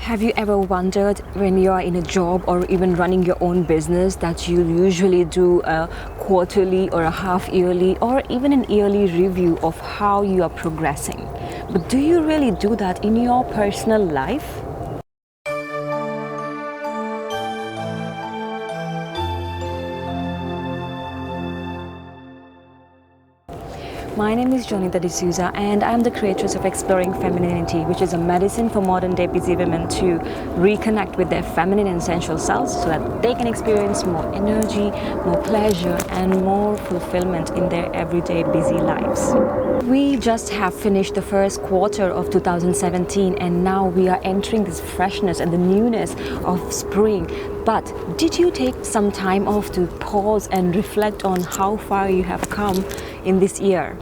Have you ever wondered when you are in a job or even running your own business that you usually do a quarterly or a half yearly or even an yearly review of how you are progressing? But do you really do that in your personal life? My name is Jonita D'Souza and I am the creatress of Exploring Femininity, which is a medicine for modern day busy women to reconnect with their feminine and sensual selves so that they can experience more energy, more pleasure and more fulfillment in their everyday busy lives. We just have finished the first quarter of 2017 and now we are entering this freshness and the newness of spring. But did you take some time off to pause and reflect on how far you have come in this year?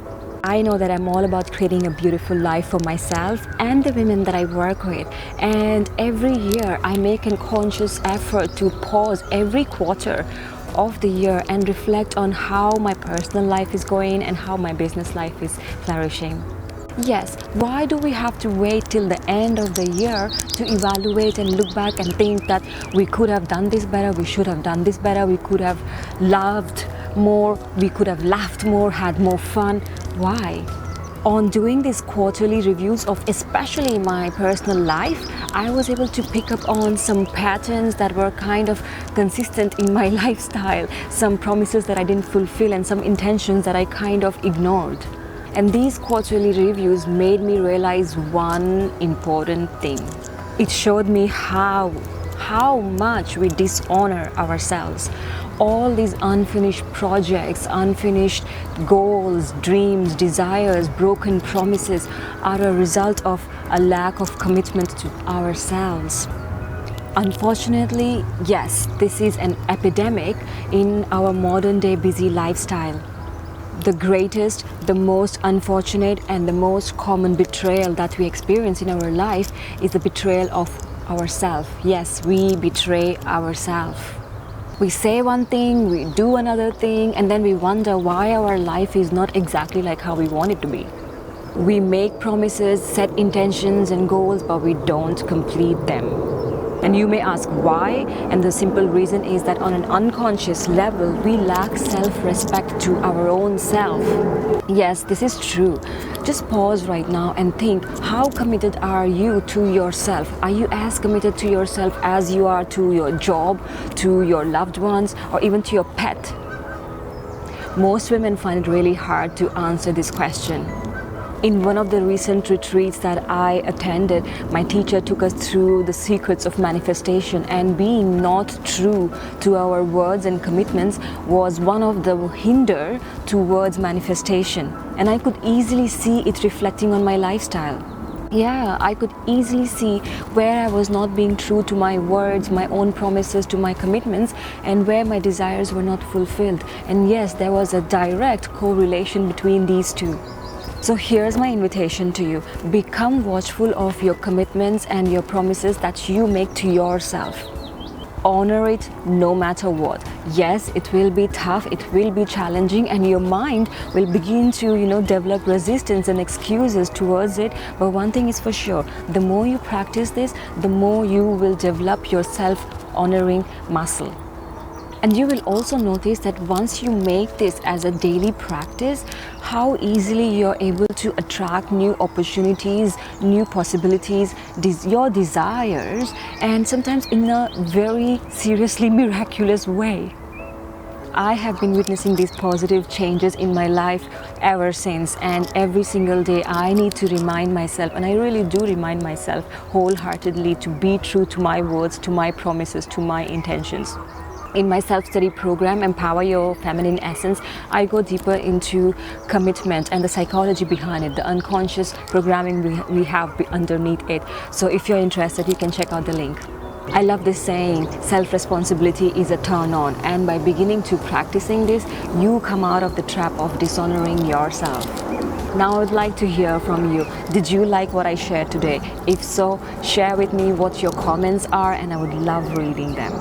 I know that I'm all about creating a beautiful life for myself and the women that I work with, and every year I make a conscious effort to pause every quarter of the year and reflect on how my personal life is going and how my business life is flourishing. Yes, why do we have to wait till the end of the year to evaluate and look back and think that we could have done this better, we should have done this better, we could have loved more, we could have laughed more, had more fun? Why? On doing these quarterly reviews of especially my personal life, I was able to pick up on some patterns that were kind of consistent in my lifestyle, some promises that I didn't fulfill and some intentions that I kind of ignored. And these quarterly reviews made me realize one important thing. It showed me how much we dishonor ourselves. All these unfinished projects, unfinished goals, dreams, desires, broken promises are a result of a lack of commitment to ourselves. Unfortunately, yes, this is an epidemic in our modern day busy lifestyle. The greatest, the most unfortunate and the most common betrayal that we experience in our life is the betrayal of ourselves. Yes, we betray ourselves. We say one thing, we do another thing, and then we wonder why our life is not exactly like how we want it to be. We make promises, set intentions and goals, but we don't complete them. And you may ask why, and the simple reason is that on an unconscious level, we lack self-respect to our own self. Yes, this is true. Just pause right now and think, how committed are you to yourself? Are you as committed to yourself as you are to your job, to your loved ones, or even to your pet? Most women find it really hard to answer this question. In one of the recent retreats that I attended, my teacher took us through the secrets of manifestation, and being not true to our words and commitments was one of the hinder towards manifestation. And I could easily see it reflecting on my lifestyle. Yeah, I could easily see where I was not being true to my words, my own promises, to my commitments, and where my desires were not fulfilled. And yes, there was a direct correlation between these two. So here's my invitation to you. Become watchful of your commitments and your promises that you make to yourself. Honor it no matter what. Yes, it will be tough, it will be challenging, and your mind will begin to, develop resistance and excuses towards it. But one thing is for sure, the more you practice this, the more you will develop your self-honoring muscle. And you will also notice that once you make this as a daily practice, how easily you're able to attract new opportunities, new possibilities, your desires, and sometimes in a very seriously miraculous way. I have been witnessing these positive changes in my life ever since, and every single day I need to remind myself, and I really do remind myself wholeheartedly, to be true to my words, to my promises, to my intentions. In my self-study program, Empower Your Feminine Essence, I go deeper into commitment and the psychology behind it, the unconscious programming we have underneath it. So if you're interested, you can check out the link. I love this saying, self-responsibility is a turn-on, and by beginning to practicing this, you come out of the trap of dishonoring yourself. Now I would like to hear from you. Did you like what I shared today? If so, share with me what your comments are, and I would love reading them.